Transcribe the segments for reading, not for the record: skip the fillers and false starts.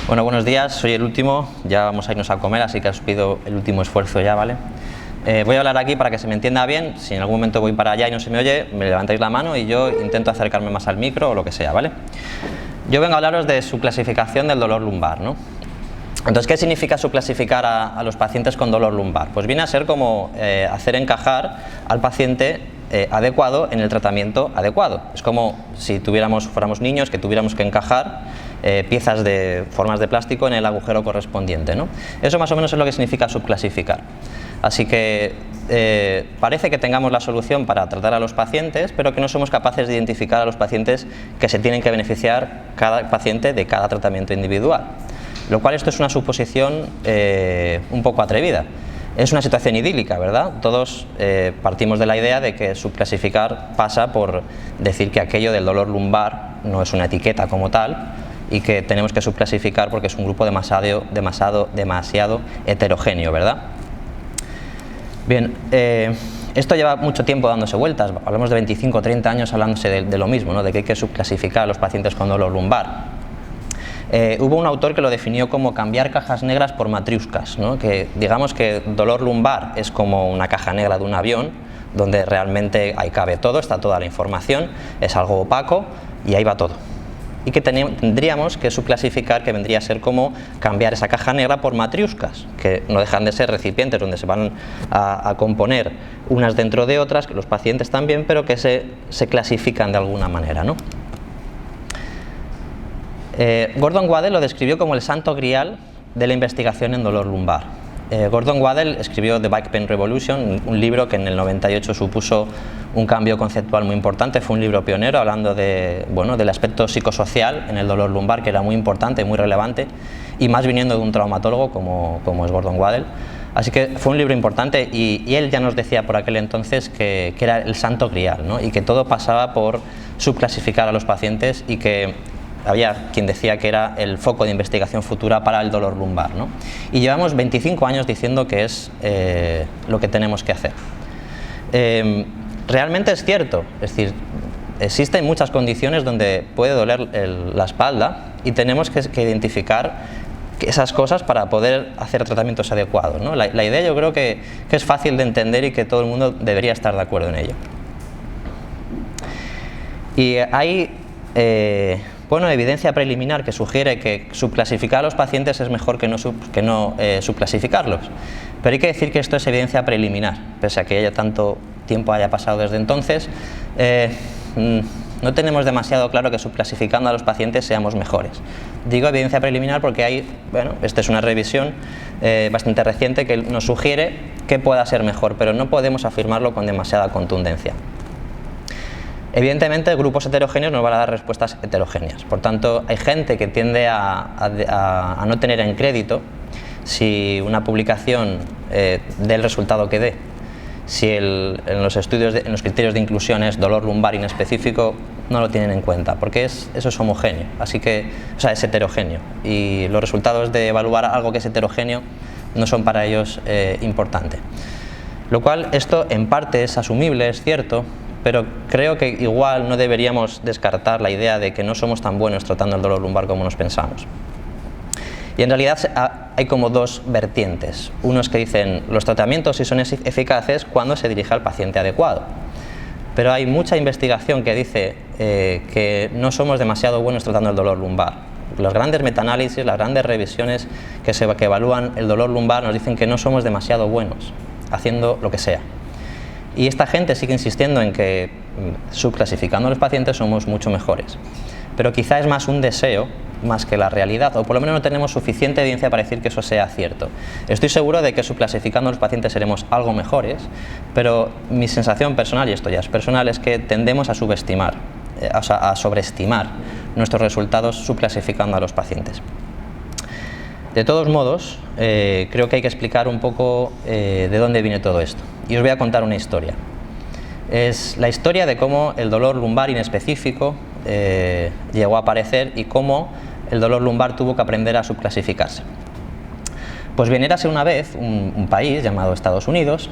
Bueno, buenos días, soy el último, ya vamos a irnos a comer, así que os pido el último esfuerzo ya, ¿vale? Voy a hablar aquí para que se me entienda bien. Si en algún momento voy para allá y no se me oye, me levantáis la mano y yo intento acercarme más al micro o lo que sea, ¿vale? Yo vengo a hablaros de su clasificación del dolor lumbar, ¿no? Entonces, ¿qué significa subclasificar a los pacientes con dolor lumbar? Pues viene a ser como hacer encajar al paciente adecuado en el tratamiento adecuado. Es como si fuéramos niños que tuviéramos que encajar piezas de formas de plástico en el agujero correspondiente, ¿no? Eso más o menos es lo que significa subclasificar. Así que parece que tengamos la solución para tratar a los pacientes, pero que no somos capaces de identificar a los pacientes que se tienen que beneficiar cada paciente de cada tratamiento individual. Lo cual esto es una suposición un poco atrevida. Es una situación idílica, ¿verdad? Todos partimos de la idea de que subclasificar pasa por decir que aquello del dolor lumbar no es una etiqueta como tal y que tenemos que subclasificar porque es un grupo demasiado heterogéneo, ¿verdad? Bien, esto lleva mucho tiempo dándose vueltas, hablamos de 25 o 30 años hablándose de lo mismo, ¿no? De que hay que subclasificar a los pacientes con dolor lumbar. Hubo un autor que lo definió como cambiar cajas negras por matriuscas, ¿no? Que digamos que dolor lumbar es como una caja negra de un avión, donde realmente ahí cabe todo, está toda la información, es algo opaco y ahí va todo. Y que tendríamos que subclasificar, que vendría a ser como cambiar esa caja negra por matriuscas, que no dejan de ser recipientes donde se van a componer unas dentro de otras, que los pacientes también, pero que se clasifican de alguna manera, ¿no? Gordon Waddell lo describió como el santo grial de la investigación en dolor lumbar. Gordon Waddell escribió The Back Pain Revolution, un libro que en el 98 supuso un cambio conceptual muy importante. Fue un libro pionero hablando del aspecto psicosocial en el dolor lumbar, que era muy importante, muy relevante, y más viniendo de un traumatólogo como es Gordon Waddell. Así que fue un libro importante y él ya nos decía por aquel entonces que era el santo grial, ¿no? Y que todo pasaba por subclasificar a los pacientes y que había quien decía que era el foco de investigación futura para el dolor lumbar, ¿no? Y llevamos 25 años diciendo que es lo que tenemos que hacer. Realmente es cierto, es decir, existen muchas condiciones donde puede doler la espalda y tenemos que identificar esas cosas para poder hacer tratamientos adecuados, ¿no? La idea yo creo que es fácil de entender y que todo el mundo debería estar de acuerdo en ello. Y hay evidencia preliminar que sugiere que subclasificar a los pacientes es mejor que no subclasificarlos. Pero hay que decir que esto es evidencia preliminar, pese a que ya tanto tiempo haya pasado desde entonces. No tenemos demasiado claro que subclasificando a los pacientes seamos mejores. Digo evidencia preliminar porque esta es una revisión bastante reciente que nos sugiere que pueda ser mejor, pero no podemos afirmarlo con demasiada contundencia. Evidentemente, grupos heterogéneos nos van a dar respuestas heterogéneas. Por tanto, hay gente que tiende a no tener en crédito si una publicación dé el resultado que dé. Si en los criterios de inclusión es dolor lumbar inespecífico, no lo tienen en cuenta, porque eso es homogéneo, es heterogéneo. Y los resultados de evaluar algo que es heterogéneo no son para ellos importantes. Lo cual, esto en parte es asumible, es cierto, pero creo que igual no deberíamos descartar la idea de que no somos tan buenos tratando el dolor lumbar como nos pensamos. Y en realidad hay como dos vertientes. Unos que dicen los tratamientos sí son eficaces cuando se dirige al paciente adecuado. Pero hay mucha investigación que dice que no somos demasiado buenos tratando el dolor lumbar. Los grandes metaanálisis, las grandes revisiones que evalúan el dolor lumbar nos dicen que no somos demasiado buenos haciendo lo que sea. Y esta gente sigue insistiendo en que subclasificando a los pacientes somos mucho mejores. Pero quizá es más un deseo más que la realidad, o por lo menos no tenemos suficiente evidencia para decir que eso sea cierto. Estoy seguro de que subclasificando a los pacientes seremos algo mejores, pero mi sensación personal, y esto ya es personal, es que tendemos a sobreestimar nuestros resultados subclasificando a los pacientes. De todos modos, creo que hay que explicar un poco de dónde viene todo esto. Y os voy a contar una historia. Es la historia de cómo el dolor lumbar inespecífico llegó a aparecer y cómo el dolor lumbar tuvo que aprender a subclasificarse. Pues bien, érase una vez un país llamado Estados Unidos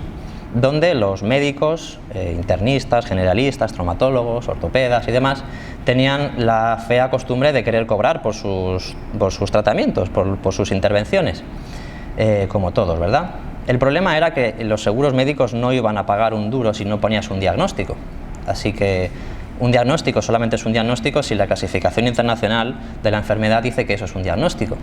donde los médicos, internistas, generalistas, traumatólogos, ortopedas y demás, tenían la fea costumbre de querer cobrar por sus tratamientos, por sus intervenciones, como todos, ¿verdad? El problema era que los seguros médicos no iban a pagar un duro si no ponías un diagnóstico. Así que un diagnóstico solamente es un diagnóstico si la clasificación internacional de la enfermedad dice que eso es un diagnóstico.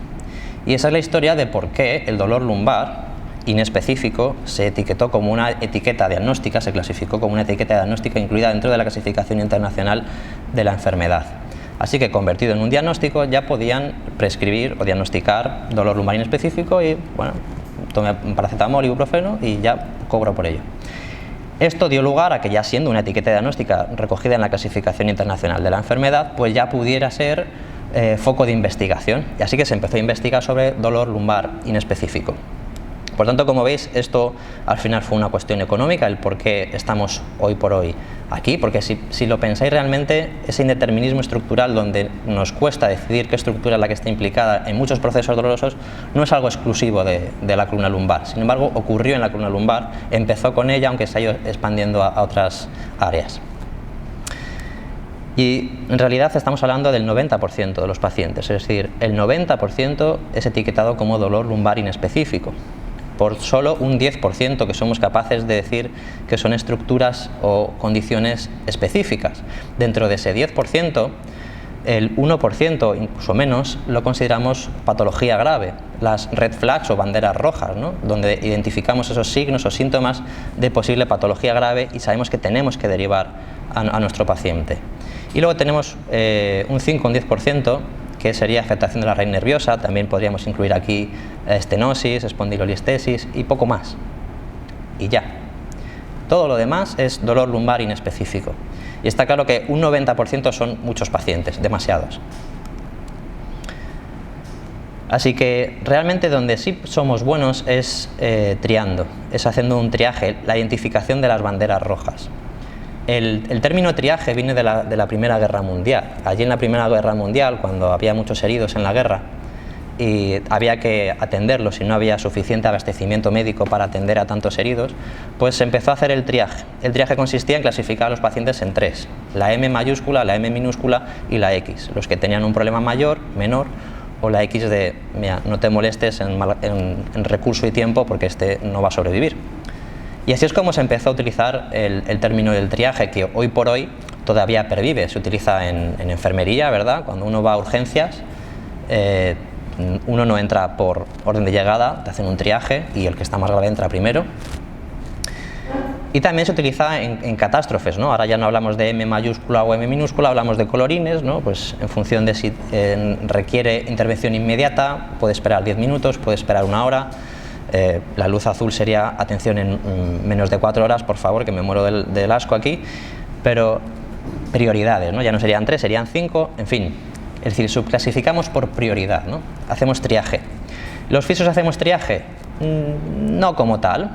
Y esa es la historia de por qué el dolor lumbar inespecífico se etiquetó como una etiqueta diagnóstica, se clasificó como una etiqueta diagnóstica incluida dentro de la clasificación internacional de la enfermedad. Así que convertido en un diagnóstico ya podían prescribir o diagnosticar dolor lumbar inespecífico y bueno, tome paracetamol, ibuprofeno y ya cobro por ello. Esto dio lugar a que ya siendo una etiqueta diagnóstica recogida en la clasificación internacional de la enfermedad, pues ya pudiera ser foco de investigación. Y así que se empezó a investigar sobre dolor lumbar inespecífico. Por tanto, como veis, esto al final fue una cuestión económica, el por qué estamos hoy por hoy aquí, porque si lo pensáis realmente, ese indeterminismo estructural donde nos cuesta decidir qué estructura es la que está implicada en muchos procesos dolorosos, no es algo exclusivo de la columna lumbar. Sin embargo, ocurrió en la columna lumbar, empezó con ella, aunque se ha ido expandiendo a otras áreas. Y en realidad estamos hablando del 90% de los pacientes, es decir, el 90% es etiquetado como dolor lumbar inespecífico, por solo un 10% que somos capaces de decir que son estructuras o condiciones específicas. Dentro de ese 10%, el 1%, incluso menos, lo consideramos patología grave, las red flags o banderas rojas, ¿no? Donde identificamos esos signos o síntomas de posible patología grave y sabemos que tenemos que derivar a nuestro paciente. Y luego tenemos un 5 o un 10%, que sería afectación de la raíz nerviosa, también podríamos incluir aquí estenosis, espondiloliestesis y poco más. Y ya. Todo lo demás es dolor lumbar inespecífico. Y está claro que un 90% son muchos pacientes, demasiados. Así que realmente donde sí somos buenos es triando, es haciendo un triaje, la identificación de las banderas rojas. El término triaje viene de la Primera Guerra Mundial. Allí en la Primera Guerra Mundial, cuando había muchos heridos en la guerra y había que atenderlos y no había suficiente abastecimiento médico para atender a tantos heridos, pues se empezó a hacer el triaje. El triaje consistía en clasificar a los pacientes en tres: la M mayúscula, la M minúscula y la X. Los que tenían un problema mayor, menor, o la X de, mira, no te molestes en recurso y tiempo porque este no va a sobrevivir. Y así es como se empezó a utilizar el término del triaje, que hoy por hoy todavía pervive. Se utiliza en enfermería, ¿verdad? Cuando uno va a urgencias, uno no entra por orden de llegada, te hacen un triaje y el que está más grave entra primero. Y también se utiliza en catástrofes, ¿no? Ahora ya no hablamos de M mayúscula o M minúscula, hablamos de colorines, ¿no? Pues en función de si requiere intervención inmediata, puede esperar 10 minutos, puede esperar 1 hora. La luz azul sería atención en menos de 4 horas, por favor, que me muero del asco aquí, pero prioridades, ¿no? Ya no serían 3, serían 5, en fin, es decir, subclasificamos por prioridad, ¿no? Hacemos triaje. ¿Los fisios hacemos triaje? No como tal.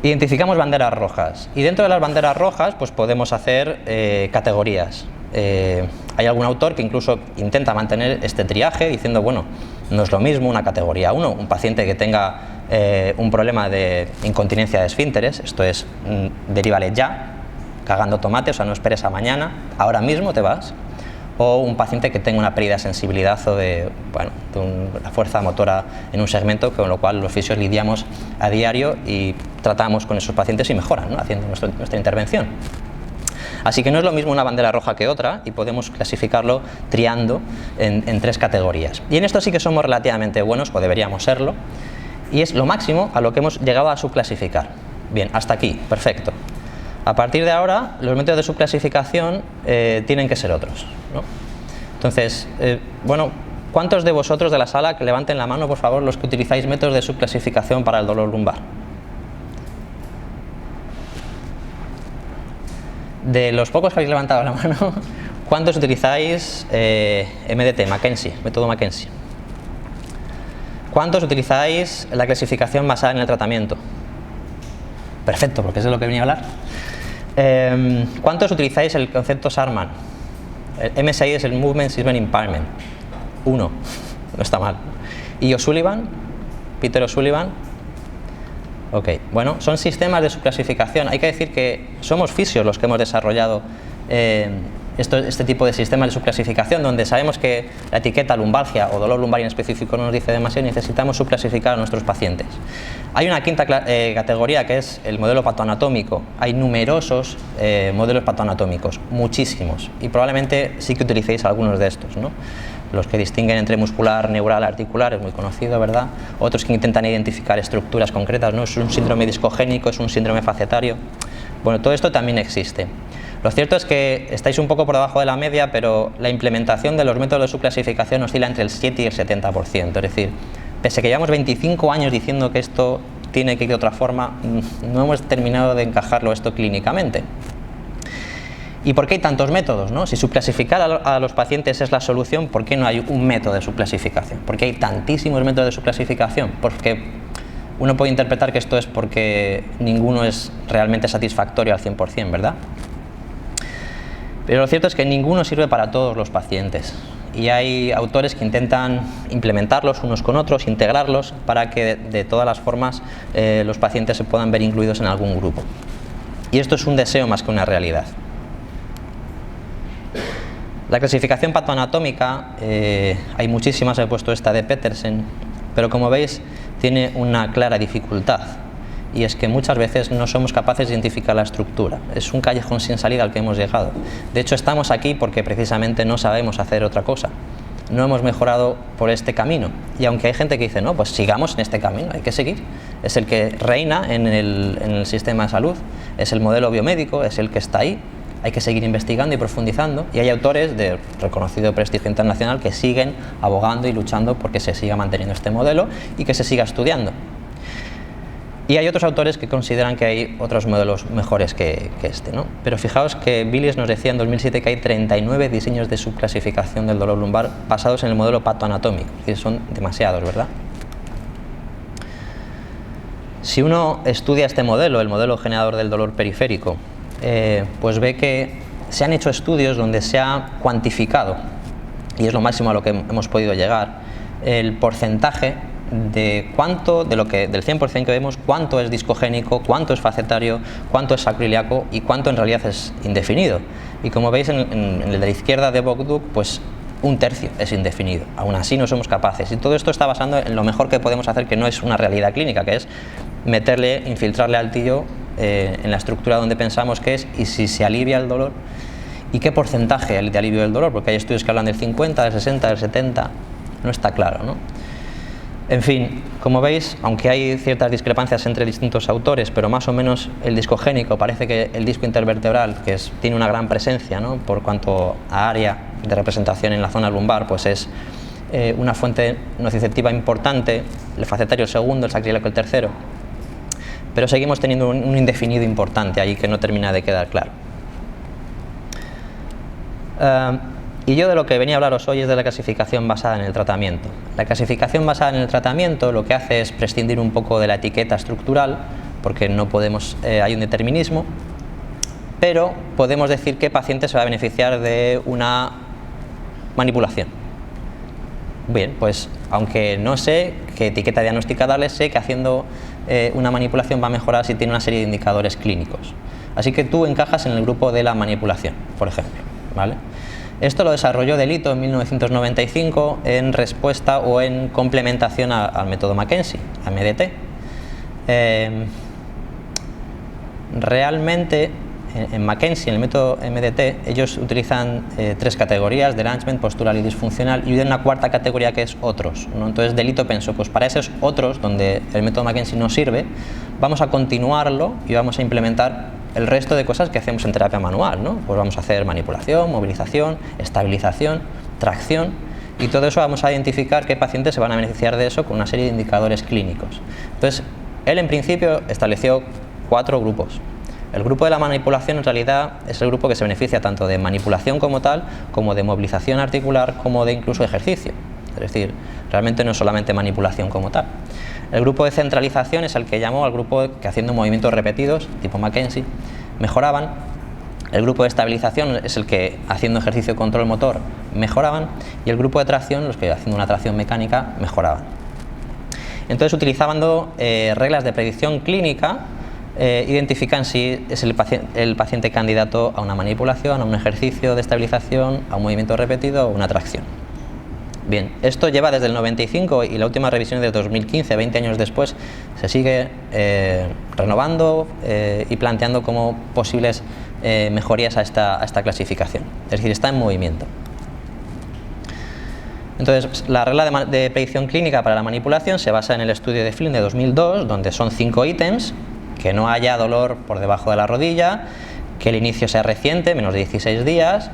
Identificamos banderas rojas y dentro de las banderas rojas pues podemos hacer categorías. Hay algún autor que incluso intenta mantener este triaje diciendo, bueno, no es lo mismo una categoría 1, un paciente que tenga un problema de incontinencia de esfínteres, esto es, derívale ya, cagando tomate, o sea, no esperes a mañana, ahora mismo te vas, o un paciente que tenga una pérdida de sensibilidad o de la fuerza motora en un segmento, con lo cual los fisios lidiamos a diario y tratamos con esos pacientes y mejoran, ¿no? Haciendo nuestra intervención. Así que no es lo mismo una bandera roja que otra y podemos clasificarlo triando en 3 categorías. Y en esto sí que somos relativamente buenos, o deberíamos serlo, y es lo máximo a lo que hemos llegado a subclasificar. Bien, hasta aquí, perfecto. A partir de ahora, los métodos de subclasificación tienen que ser otros, ¿no? Entonces, bueno, ¿cuántos de vosotros de la sala, que levanten la mano, por favor, los que utilizáis métodos de subclasificación para el dolor lumbar? De los pocos que habéis levantado la mano, ¿cuántos utilizáis MDT, Mackenzie, método Mackenzie? ¿Cuántos utilizáis la clasificación basada en el tratamiento? Perfecto, porque eso es lo que venía a hablar. ¿Cuántos utilizáis el concepto Sharman? El MSI es el Movement System Impairment. 1, no está mal. ¿Y O'Sullivan? Peter O'Sullivan. Ok, bueno, son sistemas de subclasificación. Hay que decir que somos fisios los que hemos desarrollado este tipo de sistemas de subclasificación, donde sabemos que la etiqueta lumbalgia o dolor lumbar en específico no nos dice demasiado y necesitamos subclasificar a nuestros pacientes. Hay una quinta categoría que es el modelo patoanatómico. Hay numerosos modelos patoanatómicos, muchísimos, y probablemente sí que utilicéis algunos de estos, ¿no? Los que distinguen entre muscular, neural, articular, es muy conocido, ¿verdad? Otros que intentan identificar estructuras concretas, ¿no? Es un síndrome discogénico, es un síndrome facetario. Bueno, todo esto también existe. Lo cierto es que estáis un poco por debajo de la media, pero la implementación de los métodos de subclasificación oscila entre el 7 y el 70%. Es decir, pese a que llevamos 25 años diciendo que esto tiene que ir de otra forma, no hemos terminado de encajarlo esto clínicamente. ¿Y por qué hay tantos métodos, no? Si subclasificar a los pacientes es la solución, ¿por qué no hay un método de subclasificación? ¿Por qué hay tantísimos métodos de subclasificación? Porque uno puede interpretar que esto es porque ninguno es realmente satisfactorio al 100%, ¿verdad? Pero lo cierto es que ninguno sirve para todos los pacientes. Y hay autores que intentan implementarlos unos con otros, integrarlos, para que de todas las formas los pacientes se puedan ver incluidos en algún grupo. Y esto es un deseo más que una realidad. La clasificación patoanatómica, hay muchísimas, he puesto esta de Petersen, pero como veis tiene una clara dificultad, y es que muchas veces no somos capaces de identificar la estructura. Es un callejón sin salida al que hemos llegado. De hecho, estamos aquí porque precisamente no sabemos hacer otra cosa. No hemos mejorado por este camino, y aunque hay gente que dice, no, pues sigamos en este camino, hay que seguir. Es el que reina en el sistema de salud, es el modelo biomédico, es el que está ahí. Hay que seguir investigando y profundizando, y hay autores de reconocido prestigio internacional que siguen abogando y luchando porque se siga manteniendo este modelo y que se siga estudiando. Y hay otros autores que consideran que hay otros modelos mejores que este, ¿no? Pero fijaos que Billis nos decía en 2007 que hay 39 diseños de subclasificación del dolor lumbar basados en el modelo patoanatómico, es decir, son demasiados, ¿verdad? Si uno estudia este modelo, el modelo generador del dolor periférico, pues ve que se han hecho estudios donde se ha cuantificado, y es lo máximo a lo que hemos podido llegar, el porcentaje de cuánto, del 100% que vemos, cuánto es discogénico, cuánto es facetario, cuánto es sacroiliaco y cuánto en realidad es indefinido. Y como veis en el de la izquierda de Bogduk, pues un tercio es indefinido. Aún así no somos capaces, y todo esto está basando en lo mejor que podemos hacer, que no es una realidad clínica, que es infiltrarle al tío en la estructura donde pensamos que es, y si se alivia el dolor, y qué porcentaje de alivio del dolor, porque hay estudios que hablan del 50, del 60, del 70, no está claro, ¿no? En fin, como veis, aunque hay ciertas discrepancias entre distintos autores, pero más o menos el discogénico, parece que el disco intervertebral, que tiene una gran presencia, ¿no?, por cuanto a área de representación en la zona lumbar, pues es una fuente nociceptiva importante, el facetario el segundo, el sacroiliaco el tercero, pero seguimos teniendo un indefinido importante ahí que no termina de quedar claro. Y yo de lo que venía a hablaros hoy es de la clasificación basada en el tratamiento. La clasificación basada en el tratamiento lo que hace es prescindir un poco de la etiqueta estructural, porque no podemos, hay un determinismo, pero podemos decir qué paciente se va a beneficiar de una manipulación. Bien, pues aunque no sé qué etiqueta diagnóstica darle, sé que haciendo una manipulación va a mejorar si tiene una serie de indicadores clínicos. Así que tú encajas en el grupo de la manipulación, por ejemplo, ¿vale? Esto lo desarrolló Delito en 1995 en respuesta o en complementación al método Mackenzie, a MDT. Realmente en Mackenzie, en el método MDT, ellos utilizan tres categorías: derangement, postural y disfuncional, y una cuarta categoría que es otros, ¿no? Entonces Delito pensó, pues para esos otros, donde el método Mackenzie no sirve, vamos a continuarlo y vamos a implementar el resto de cosas que hacemos en terapia manual, ¿no? Pues vamos a hacer manipulación, movilización, estabilización, tracción, y todo eso vamos a identificar qué pacientes se van a beneficiar de eso con una serie de indicadores clínicos. Entonces, él en principio estableció 4 grupos. El grupo de la manipulación en realidad es el grupo que se beneficia tanto de manipulación como tal, como de movilización articular, como de incluso ejercicio. Es decir, realmente no es solamente manipulación como tal. El grupo de centralización es el que llamó al grupo que haciendo movimientos repetidos, tipo Mackenzie, mejoraban. El grupo de estabilización es el que haciendo ejercicio control motor mejoraban. Y el grupo de tracción, los que haciendo una tracción mecánica, mejoraban. Entonces, utilizando reglas de predicción clínica, identifican si es el paciente candidato a una manipulación, a un ejercicio de estabilización, a un movimiento repetido o una tracción. Bien, esto lleva desde el 95 y la última revisión de 2015, 20 años después, se sigue renovando y planteando como posibles mejorías a esta clasificación. Es decir, está en movimiento. Entonces, la regla de predicción clínica para la manipulación se basa en el estudio de Flynn de 2002, donde son 5 ítems: que no haya dolor por debajo de la rodilla, que el inicio sea reciente, menos de 16 días,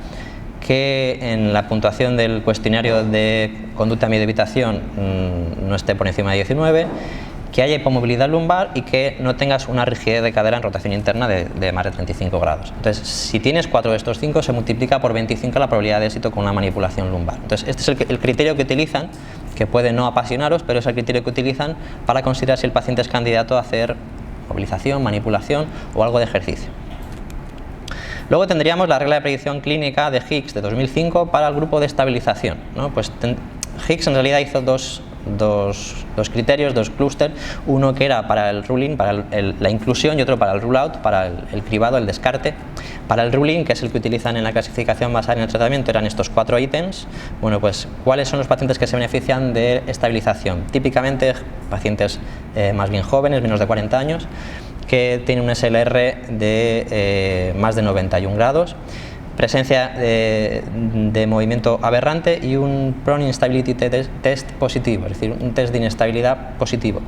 que en la puntuación del cuestionario de conducta miedo evitación no esté por encima de 19, que haya hipomovilidad lumbar y que no tengas una rigidez de cadera en rotación interna de más de 35 grados. Entonces, si tienes 4 de estos 5, se multiplica por 25 la probabilidad de éxito con una manipulación lumbar. Entonces, este es el criterio que utilizan, que puede no apasionaros, pero es el criterio que utilizan para considerar si el paciente es candidato a hacer movilización, manipulación o algo de ejercicio. Luego tendríamos la regla de predicción clínica de Hicks de 2005 para el grupo de estabilización, ¿no? Pues Hicks en realidad hizo dos criterios, dos clústeres, uno que era para el ruling, para la inclusión, y otro para el rule out, para el cribado, el descarte. Para el ruling, que es el que utilizan en la clasificación basada en el tratamiento, eran estos 4 ítems. Bueno, pues ¿cuáles son los pacientes que se benefician de estabilización? Típicamente pacientes más bien jóvenes, menos de 40 años, que tienen un SLR de más de 91 grados, presencia de movimiento aberrante y un Prone Instability Test positivo, es decir, un test de inestabilidad positivo.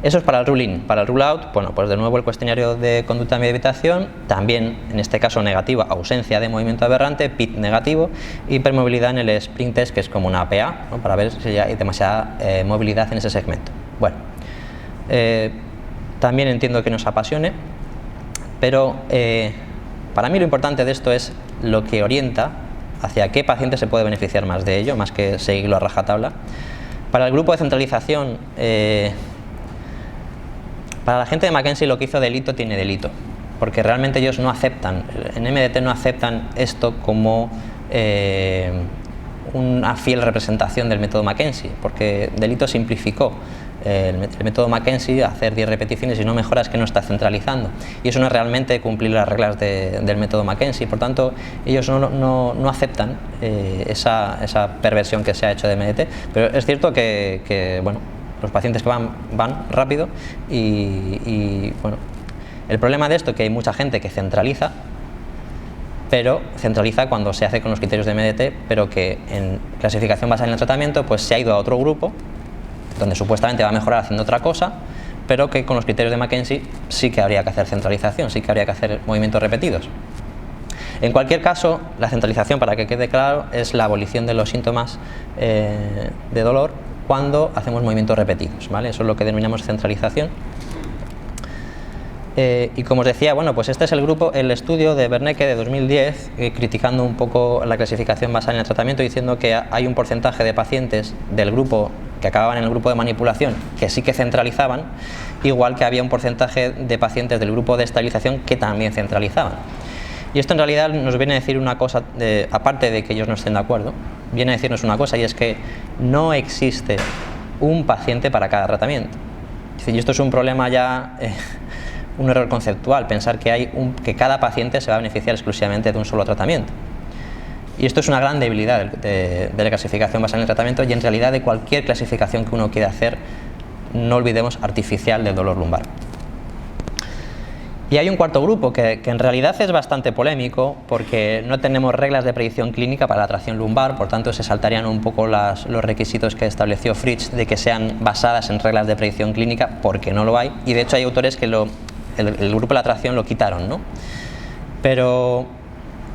Eso es para el rule-in. Para el rule-out, bueno, pues de nuevo el cuestionario de conducta medio evitación, también en este caso negativa, ausencia de movimiento aberrante, PIT negativo, hipermovilidad en el sprint test, que es como una APA, ¿no? Para ver si hay demasiada movilidad en ese segmento. Bueno, también entiendo que nos apasione, pero para mí lo importante de esto es lo que orienta hacia qué paciente se puede beneficiar más de ello, más que seguirlo a rajatabla. Para el grupo de centralización, para la gente de McKenzie lo que hizo delito tiene delito, porque realmente ellos no aceptan, en MDT no aceptan esto como una fiel representación del método McKenzie, porque delito simplificó el método McKenzie, hacer 10 repeticiones y no mejoras, que no está centralizando, y eso no es realmente cumplir las reglas del método McKenzie. Por tanto, ellos no aceptan esa perversión que se ha hecho de MDT, pero es cierto que bueno, los pacientes que van rápido y bueno, el problema de esto es que hay mucha gente que centraliza, pero centraliza cuando se hace con los criterios de MDT, pero que en clasificación basada en el tratamiento pues se ha ido a otro grupo donde supuestamente va a mejorar haciendo otra cosa, pero que con los criterios de McKenzie sí que habría que hacer centralización, sí que habría que hacer movimientos repetidos. En cualquier caso, la centralización, para que quede claro, es la abolición de los síntomas de dolor cuando hacemos movimientos repetidos, ¿vale? Eso es lo que denominamos centralización. Y como os decía, bueno, pues este es el estudio de Bernecke de 2010, criticando un poco la clasificación basada en el tratamiento, diciendo que hay un porcentaje de pacientes del grupo que acababan en el grupo de manipulación que sí que centralizaban, igual que había un porcentaje de pacientes del grupo de estabilización que también centralizaban. Y esto en realidad nos viene a decir una cosa, aparte de que ellos no estén de acuerdo, viene a decirnos una cosa, y es que no existe un paciente para cada tratamiento. Y esto es un problema ya, un error conceptual, pensar que cada paciente se va a beneficiar exclusivamente de un solo tratamiento. Y esto es una gran debilidad de la clasificación basada en el tratamiento, y en realidad de cualquier clasificación que uno quiera hacer, no olvidemos, artificial del dolor lumbar. Y hay un cuarto grupo que en realidad es bastante polémico, porque no tenemos reglas de predicción clínica para la tracción lumbar, por tanto se saltarían un poco los requisitos que estableció Fritsch de que sean basadas en reglas de predicción clínica, porque no lo hay, y de hecho hay autores que el grupo de la tracción lo quitaron, ¿no? Pero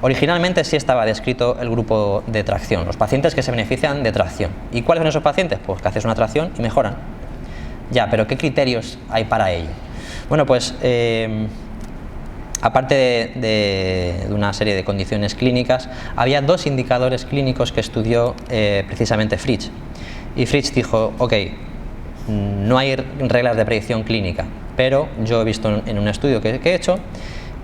originalmente sí estaba descrito el grupo de tracción, los pacientes que se benefician de tracción. ¿Y cuáles son esos pacientes? Pues que haces una tracción y mejoran. Ya, pero ¿qué criterios hay para ello? Bueno, pues aparte de una serie de condiciones clínicas, había 2 indicadores clínicos que estudió precisamente Fritsch. Y Fritsch dijo, ok, no hay reglas de predicción clínica, pero yo he visto en un estudio que he hecho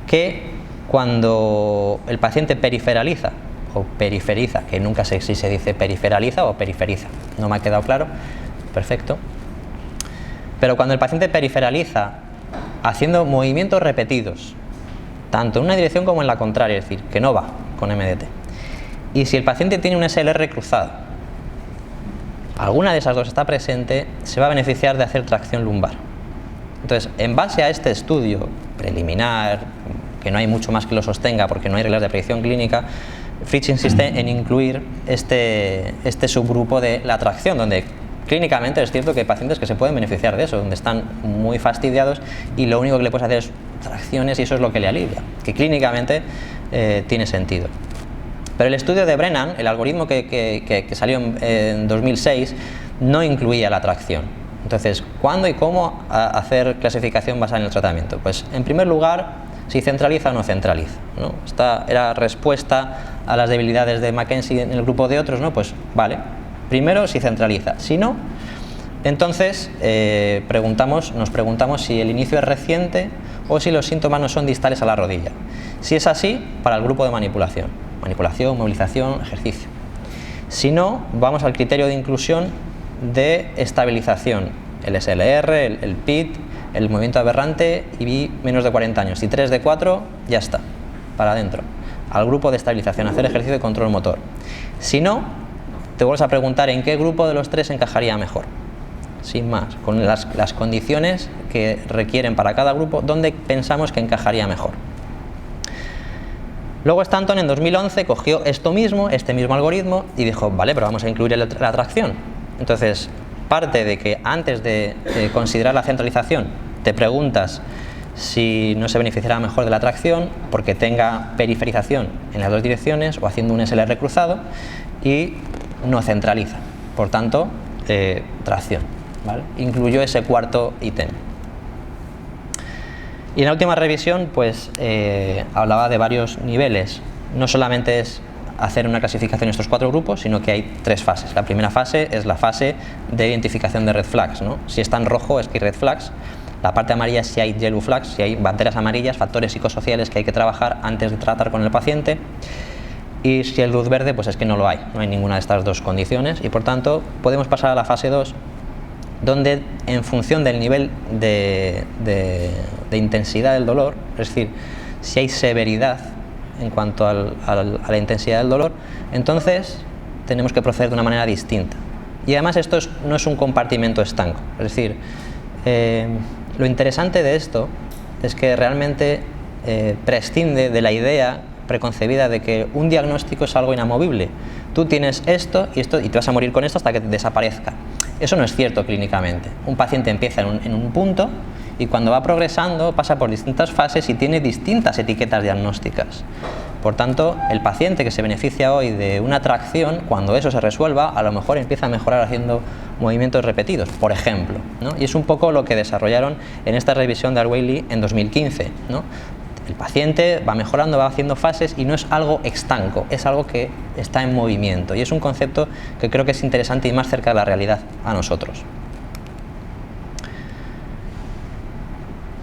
que cuando el paciente periferaliza o periferiza, que nunca sé si se dice periferaliza o periferiza, no me ha quedado claro, perfecto, Pero cuando el paciente periferaliza haciendo movimientos repetidos, tanto en una dirección como en la contraria, es decir, que no va con MDT, y si el paciente tiene un SLR cruzado, alguna de esas dos está presente, se va a beneficiar de hacer tracción lumbar. Entonces, en base a este estudio preliminar, que no hay mucho más que lo sostenga porque no hay reglas de predicción clínica, Fritsch insiste en incluir este subgrupo de la tracción, donde clínicamente es cierto que hay pacientes que se pueden beneficiar de eso, donde están muy fastidiados y lo único que le puedes hacer es tracciones y eso es lo que le alivia, que clínicamente tiene sentido. Pero el estudio de Brennan, el algoritmo que salió en 2006, no incluía la tracción. Entonces, ¿cuándo y cómo hacer clasificación basada en el tratamiento? Pues, en primer lugar, si centraliza o no centraliza, ¿no? Esta era respuesta a las debilidades de Mackenzie en el grupo de otros, ¿no? Pues vale, primero si centraliza, si no, entonces nos preguntamos si el inicio es reciente o si los síntomas no son distales a la rodilla. Si es así, para el grupo de manipulación, movilización, ejercicio. Si no, vamos al criterio de inclusión de estabilización, el SLR, el PIT, el movimiento aberrante y menos de 40 años. Si 3 de 4, ya está, para adentro. Al grupo de estabilización, hacer ejercicio de control motor. Si no, te vuelves a preguntar en qué grupo de los tres encajaría mejor. Sin más, con las condiciones que requieren para cada grupo, dónde pensamos que encajaría mejor. Luego Stanton en 2011 cogió este mismo algoritmo y dijo, vale, pero vamos a incluir la tracción. Entonces, parte de que antes de considerar la centralización te preguntas si no se beneficiará mejor de la tracción porque tenga periferización en las dos direcciones o haciendo un SLR cruzado, y no centraliza, por tanto tracción, ¿vale? Incluyó ese cuarto ítem. Y en la última revisión pues hablaba de varios niveles, no solamente es hacer una clasificación en estos 4 grupos, sino que hay 3 fases. La primera fase es la fase de identificación de red flags, ¿no? Si está en rojo es que hay red flags, la parte amarilla es si hay yellow flags, si hay banderas amarillas, factores psicosociales que hay que trabajar antes de tratar con el paciente, y si hay luz verde pues es que no hay ninguna de estas dos condiciones y por tanto podemos pasar a la fase 2, donde en función del nivel de intensidad del dolor, es decir, si hay severidad en cuanto a la intensidad del dolor, entonces tenemos que proceder de una manera distinta. Y además esto no es un compartimento estanco, es decir, lo interesante de esto es que realmente prescinde de la idea preconcebida de que un diagnóstico es algo inamovible. Tú tienes esto y te vas a morir con esto hasta que desaparezca. Eso no es cierto clínicamente. Un paciente empieza en un punto y cuando va progresando pasa por distintas fases y tiene distintas etiquetas diagnósticas. Por tanto, el paciente que se beneficia hoy de una tracción, cuando eso se resuelva, a lo mejor empieza a mejorar haciendo movimientos repetidos, por ejemplo, ¿no? Y es un poco lo que desarrollaron en esta revisión de Arway en 2015, ¿no? El paciente va mejorando, va haciendo fases y no es algo estanco, es algo que está en movimiento. Y es un concepto que creo que es interesante y más cerca de la realidad a nosotros.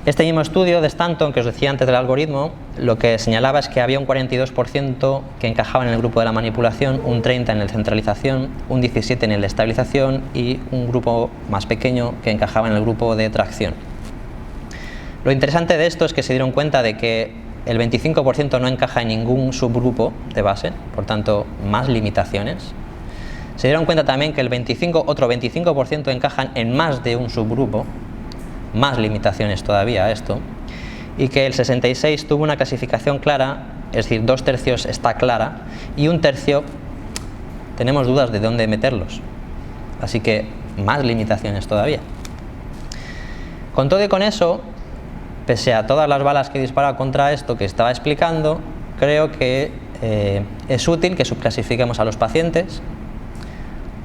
Este mismo estudio de Stanton, que os decía antes del algoritmo, lo que señalaba es que había un 42% que encajaba en el grupo de la manipulación, un 30% en el centralización, un 17% en el de estabilización y un grupo más pequeño que encajaba en el grupo de tracción. Lo interesante de esto es que se dieron cuenta de que el 25% no encaja en ningún subgrupo de base, por tanto, más limitaciones. Se dieron cuenta también que otro 25% encajan en más de un subgrupo, más limitaciones todavía a esto, y que el 66% tuvo una clasificación clara, es decir, 2/3 está clara, y 1/3 tenemos dudas de dónde meterlos. Así que más limitaciones todavía. Con todo y con eso, pese a todas las balas que he disparado contra esto que estaba explicando, creo que es útil que subclasifiquemos a los pacientes,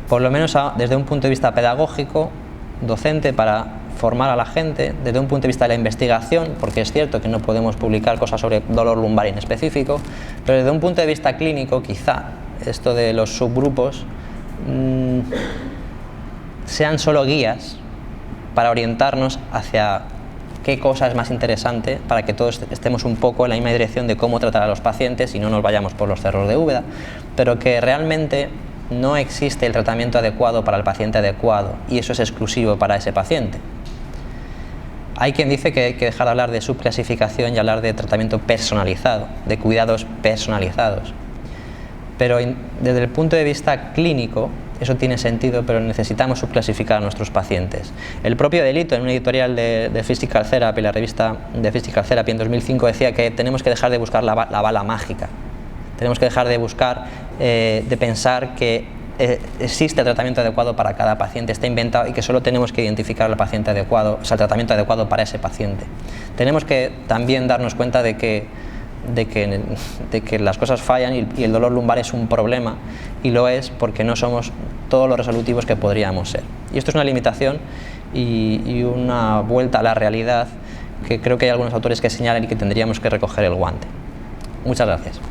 por lo menos desde un punto de vista pedagógico, docente, para formar a la gente, desde un punto de vista de la investigación, porque es cierto que no podemos publicar cosas sobre dolor lumbar en específico, pero desde un punto de vista clínico, quizá esto de los subgrupos sean solo guías para orientarnos hacia qué cosa es más interesante, para que todos estemos un poco en la misma dirección de cómo tratar a los pacientes y no nos vayamos por los cerros de Úbeda, pero que realmente no existe el tratamiento adecuado para el paciente adecuado y eso es exclusivo para ese paciente. Hay quien dice que hay que dejar de hablar de subclasificación y hablar de tratamiento personalizado, de cuidados personalizados. Pero desde el punto de vista clínico, eso tiene sentido, pero necesitamos subclasificar a nuestros pacientes. El propio Delito, en un editorial de Physical Therapy, la revista de Physical Therapy en 2005, decía que tenemos que dejar de buscar la bala mágica. Tenemos que dejar de buscar, de pensar que existe el tratamiento adecuado para cada paciente, está inventado y que solo tenemos que identificar al paciente adecuado, o sea, el tratamiento adecuado para ese paciente. Tenemos que también darnos cuenta de que las cosas fallan y el dolor lumbar es un problema, y lo es porque no somos todos los resolutivos que podríamos ser. Y esto es una limitación y una vuelta a la realidad que creo que hay algunos autores que señalan y que tendríamos que recoger el guante. Muchas gracias.